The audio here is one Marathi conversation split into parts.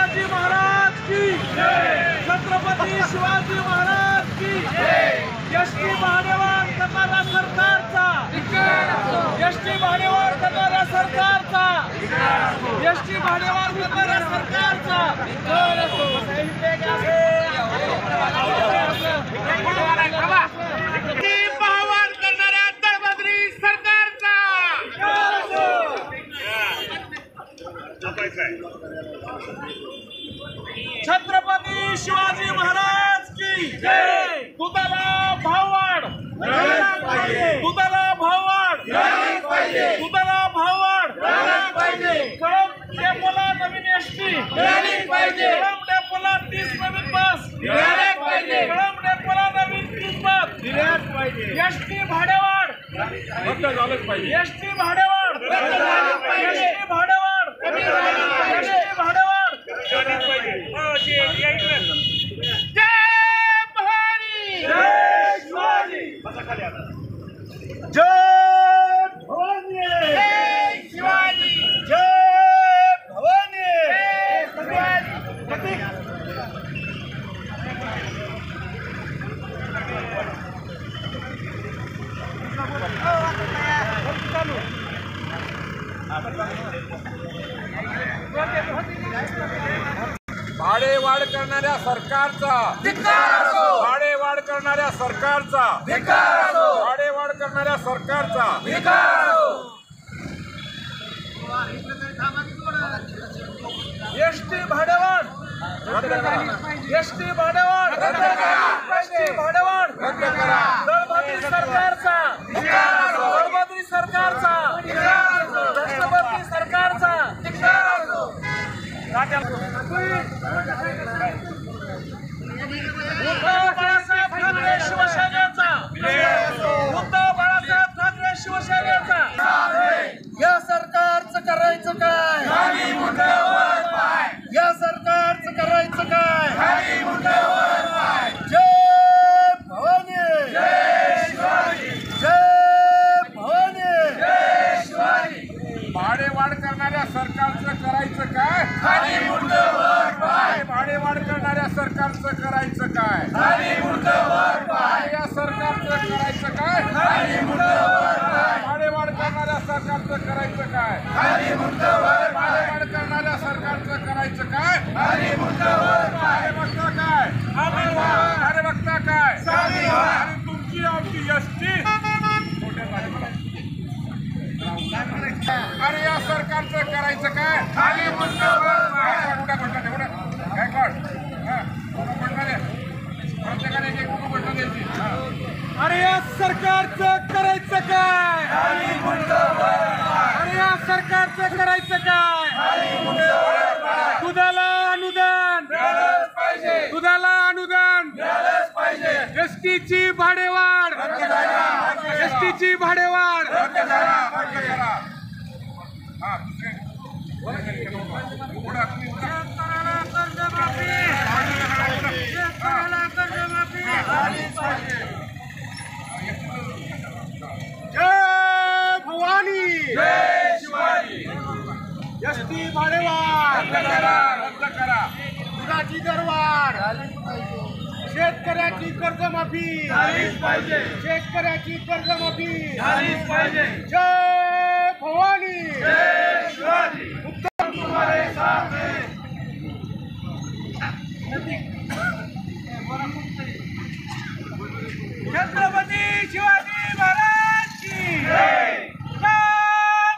शिवाजी महाराज की छत्रपती शिवाजी महाराज की एसटी भाडेवाढ करणाऱ्या सरकारचा एसटी भाडेवाढ करणाऱ्या सरकारचा एसटी भाडेवाढ करणाऱ्या सरकारचा भावाढ करणाऱ्या दळबद्री सरकारचा छत्रपती शिवाजी महाराज की दुधाला भाववाढ दुधाला भाववाढ दुधाला भाववाढ कळंब डेपोला नवीन एसटी कळंब डेपोला 30 नवीन बस कळंब डेपोला नवीन 30 बस एसटी भाडेवाढ एसटी भाडेवाढ एसटी भाडेवाढ एसटी भाडेवाढ जय भवानी जय शिवाजी जय भवानी जय शिवाजी जय भवानी भाडेवाढ करणाऱ्या सरकारचा भाडेवाढ करणाऱ्या सरकारचा भाडेवाढ करणाऱ्या सरकारचा एसटी भाडेवाढ एसटी भाडेवाढ एसटी भाडेवाढ दळबद्री सरकारचा दळबद्री सरकारचा राष्ट्रपती सरकारचा उद्धव बाळासाहेब ठाकरे शिवसेनेचा उद्धव बाळासाहेब ठाकरे शिवसेनेचा या सरकारचं करायचं काय या सरकारचं करायचं काय जय भवानी जय भवानी भाडेवाढ करणाऱ्या सरकारचं करायचं काय भाडेवाढ करणाऱ्या सरकारचं करायचं काय या सरकारचं करायचं काय भाडेवाढ करणाऱ्या सरकारचं करायचं काय भाडेवाढ करणाऱ्या सरकारचं करायचं काय अरे बघता काय अरे बघता काय आणि तुमची आमची एसटी अरे या सरकारचं करायचं काय अरे या सरकारचं करायचं काय अरे या सरकारचं करायचं काय दुधाला अनुदान दुधाला अनुदान एसटीची भाडेवाढ एसटीची भाडेवाढ जय भवानी जय शिवाजी एसटी भाडेवाढ रद्द करा दुधाची दरवाढ शेतकऱ्याची कर्जमाफी शेतकऱ्याची कर्जमाफी जय भवानी जय शिवाजी तुम्हारे साथ छत्रपती शिवाजी महाराज की जय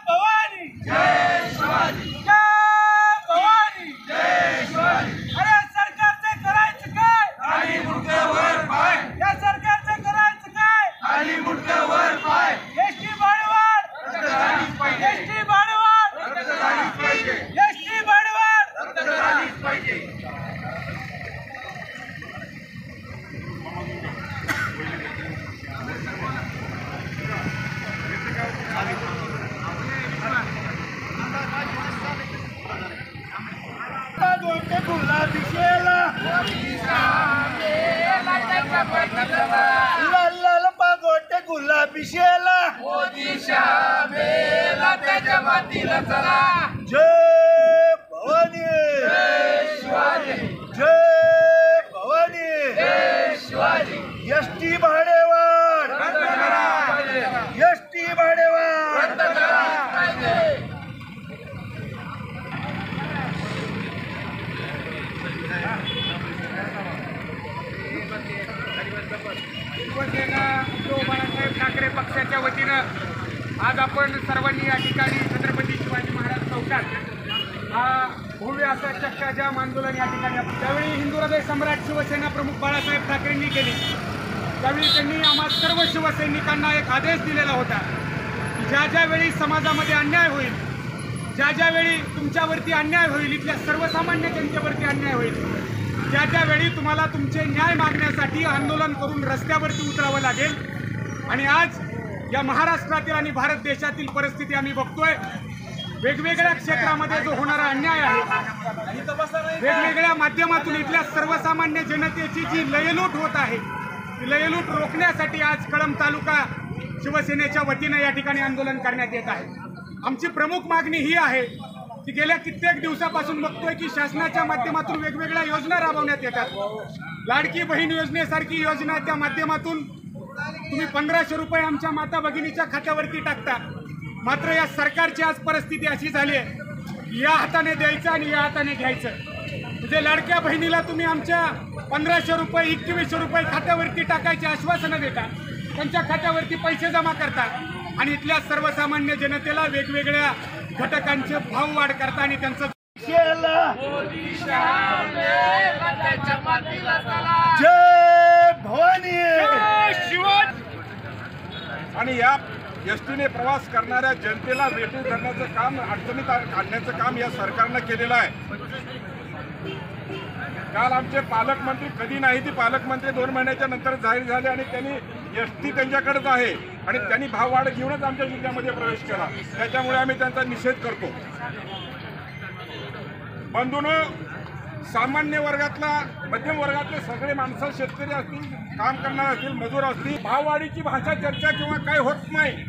भवानी जय शिवाजी जय भवानी जय शिवाजी अरे सरकारचं करायचं काय या सरकारचं करायचं काय एसटी भाडेवाढ एसटी भाडेवाढ एसटी भाडेवाढ गुलाबी शेला लाल पागोटे गुलाबी शेला त्याच्या मातीला चला जय भवानी भव्य असं चक्काजाम आंदोलन या ठिकाणी त्यावेळी हिंदू हृदय सम्राट शिवसेना प्रमुख बाळासाहेब ठाकरेंनी केली। त्यावेळी त्यांनी आम्हा सर्व शिवसैनिकांना एक आदेश दिलेला होता की ज्या ज्या वेळी समाजामध्ये अन्याय होईल, ज्या ज्या वेळी तुमच्यावरती अन्याय होईल, इथल्या सर्वसामान्य जनतेवरती अन्याय होईल, त्या त्यावेळी तुम्हाला तुमचे न्याय मागण्यासाठी आंदोलन करून रस्त्यावरती उतरावं लागेल। आणि आज या महाराष्ट्रातील आणि भारत देशातील परिस्थिती आम्ही बघतोय। वेगवेगळ्या क्षेत्रामध्ये जो होणारा अन्याय आहे, वेगवेगळ्या माध्यमातून इथल्या सर्वसामान्य जनतेची जी लयलूट होत आहे, ती लयलूट रोखण्यासाठी आज कळंब तालुका शिवसेनेच्या वतीनं या ठिकाणी आंदोलन करण्यात येत आहे। आमची प्रमुख मागणी ही आहे की गेल्या कित्येक दिवसापासून बघतोय की शासनाच्या माध्यमातून वेगवेगळ्या योजना राबवण्यात येतात। लाडकी बहीण योजनेसारखी योजना त्या माध्यमातून तुम्ही 1500 रुपये आमच्या माता भगिनीच्या खात्यावरती टाकता। मात्र या सरकारची आज परिस्थिती अशी झाली आहे, या हाताने द्यायचं आणि या हाताने घ्यायचं। म्हणजे लाडक्या बहिणीला तुम्ही आमच्या 1500 रुपये 2100 रुपये खात्यावरती टाकायचे आश्वासनं देता, त्यांच्या खात्यावरती पैसे जमा करता आणि इथल्या सर्वसामान्य जनतेला वेगवेगळ्या घटकांचे भाव वाढ करता आणि त्यांचं जय भवानी। आणि या एसटीने प्रवास करणाऱ्या जनतेला वेठीस धरण्याचं काम, अडचणीत आणण्याचं काम या सरकारनं केलेलं आहे। काल आमचे पालकमंत्री, कधी नाही ती पालकमंत्री 2 महिन्याच्या नंतर जाहीर झाले आणि त्यांनी एसटी त्यांच्याकडेच आहे आणि त्यांनी भाववाढ घेऊनच आमच्या जिल्ह्यामध्ये प्रवेश केला। त्याच्यामुळे आम्ही त्यांचा निषेध करतो। बंधूंनो, सामान्य वर्गातला, मध्यम वर्गातले सगळे माणसं, शेतकरी असतील, काम करणारे असतील, मजूर असतील, भाववाढीची भाषा चर्चा किंवा काही होत नाही।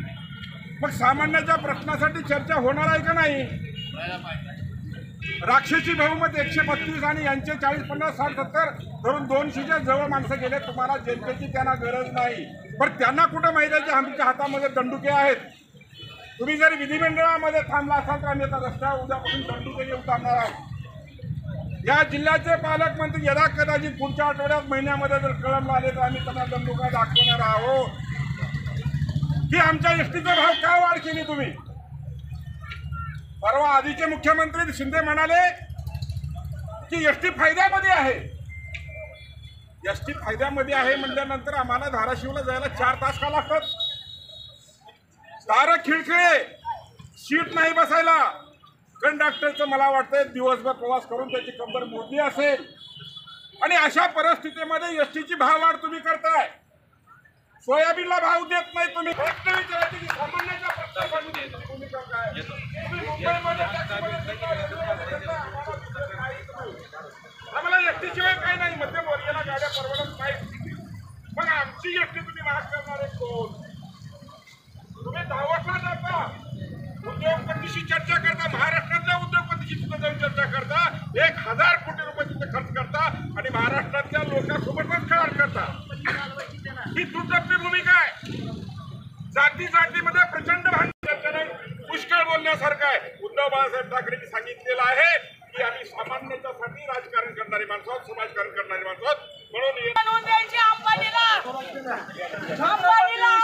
मग सामान्याच्या प्रश्नासाठी चर्चा होणार आहे का नाही? राक्षसी बहुमत 132 आणि यांचे 40, 50, 60, 70 धरून 200च्या जवळ माणसं गेले। तुम्हाला जनतेची त्यांना गरज नाही, पण त्यांना कुठं माहिती आहे की आमच्या हातामध्ये दंडुके आहेत? तुम्ही जर विधिमंडळामध्ये थांबला असाल तर आम्ही आता रस्त्यावर उद्यापासून दंडुके घेऊन थांबणार आहोत। या जिल्ह्याचे पालकमंत्री यदा कदाचित पुढच्या आठवड्यात, महिन्यामध्ये जर कळंबला आले तर आम्ही त्यांना दंडुका दाखवणार आहोत की आमच्या एसटीचा भाव का वाढ केली तुम्ही? परवा आधीचे मुख्यमंत्री शिंदे म्हणाले की एसटी फायद्यामध्ये आहे। एसटी फायद्यामध्ये आहे म्हटल्यानंतर आम्हाला धाराशिवला जायला 4 तास का लागतात? दारं खिळखिळे, सीट नाही बसायला। कंडक्टरचं मला वाटतं दिवसभर प्रवास करून त्याची कंबर मोडली असेल आणि अशा परिस्थितीमध्ये एसटीची भाववाढ तुम्ही करताय। सोयाबीनला भाव देत नाही तुम्ही। विचारायची की सामान्याच्या प्रश्नासाठी भूमिका काय? तुम्ही मुंबईमध्ये आम्हाला एसटीशिवाय काही नाही, मध्यम वर्गाला गाड्या परवडत नाही। मग आमची एसटी तुम्ही महाग करणारे कोण? तुम्ही दावतला जाता, उद्योगपतीशी चर्चा करता, महाराष्ट्रातल्या उद्योगपतीशी सुद्धा जाऊन चर्चा करता, 1000 कोटी रुपये तिथे खर्च करता आणि महाराष्ट्रातल्या लोकांसोबतच खेळ करता। ही तुमची भूमिका आहे। जाती जातीमध्ये प्रचंड भांडण, पुष्कळ बोलण्यासारखं आहे। उद्धव बाळासाहेब ठाकरेंनी सांगितलेलं आहे की आम्ही सामान्यासाठी राजकारण करणारी माणसं आहोत, समाजकारण करणारी माणसं आहोत। म्हणून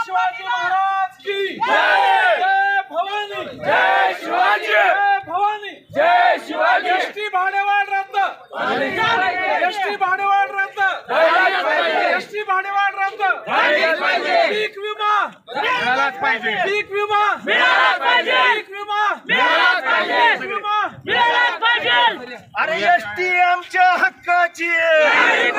शिवाजी महाराज की जय भवानी, जय शिवाजी, जय भवानी, जय शिवाजी। एसटी भाडेवाढ रद्द, एसटी भाडेवाढ रद्द, एसटी भाडेवाढ रद्द, पीक विमा मिळालाच पाहिजे, पीक विमा मिळालाच पाहिजे, पीक विमा मिळालाच पाहिजे, पीक विमा मिळालाच पाहिजे। अरे एसटी आमच्या हक्काची आहे।